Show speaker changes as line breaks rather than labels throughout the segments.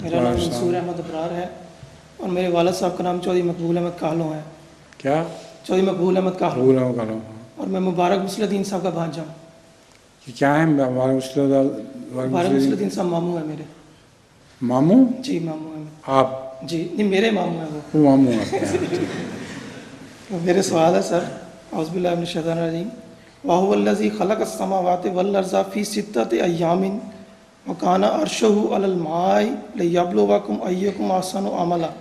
میرا نام منصور احمد ابرار ہے اور میرے والد صاحب کا نام چودھری مقبول احمد کالوں ہے.
کیا؟
چودھری مقبول احمد کالوں.
مقبول احمد.
اور میں مبارک مسلدین صاحب کا بھانجا ہوں.
یہ کیا ہے
مبارک مسلدین صاحب ماموں ہیں میرے.
ماموں؟
جی ماموں ہیں.
آپ؟
جی نہیں میرے ماموں ہیں
وہ ماموں ہیں.
میرے سوال ہے سر. اعوذ باللہ من الشیطان الرجیم. وَهُوَ الَّذِي خَلَقَ السَّمَاوَاتِ وَالْأَرْضَ فِي سِتَّةِ أَيَّامٍ وَكَانَ عَرْشُهُ عَلَى الْمَاءِ لِيَبْلُوَكُمْ أَيُّكُمْ أَحْسَنُ عَمَلًا.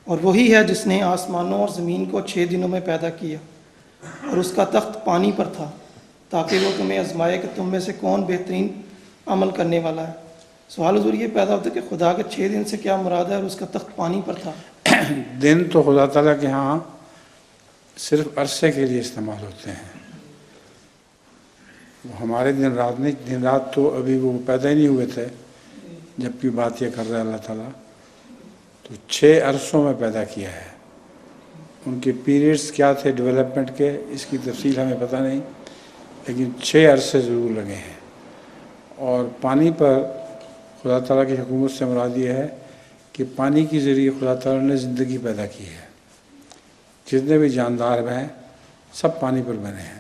اور وہی ہے جس نے آسمانوں اور زمین کو 6 دنوں میں پیدا کیا اور اس کا تخت پانی پر تھا تاکہ وہ تمہیں آزمائے کہ تم میں سے کون بہترین عمل کرنے والا ہے. سوال حضور یہ پیدا ہوتا ہے کہ خدا کے 6 دن سے کیا مراد ہے اور اس کا تخت پانی پر تھا؟
دن تو خدا تعالیٰ کے ہاں صرف عرصے کے لیے استعمال ہوتے ہیں. ہمارے دن رات نہیں. دن رات تو ابھی وہ پیدا ہی نہیں ہوئے تھے جبکہ بات یہ کر رہا ہے اللہ تعالیٰ. تو 6 عرصوں میں پیدا کیا ہے. ان کے پیریڈز کیا تھے ڈیولپمنٹ کے اس کی تفصیل ہمیں پتہ نہیں لیکن 6 عرصے ضرور لگے ہیں. اور پانی پر خدا تعالیٰ کی حکومت سے مراد یہ ہے کہ پانی کے ذریعے خدا تعالیٰ نے زندگی پیدا کی ہے. جتنے بھی جاندار ہیں سب پانی پر بنے ہیں.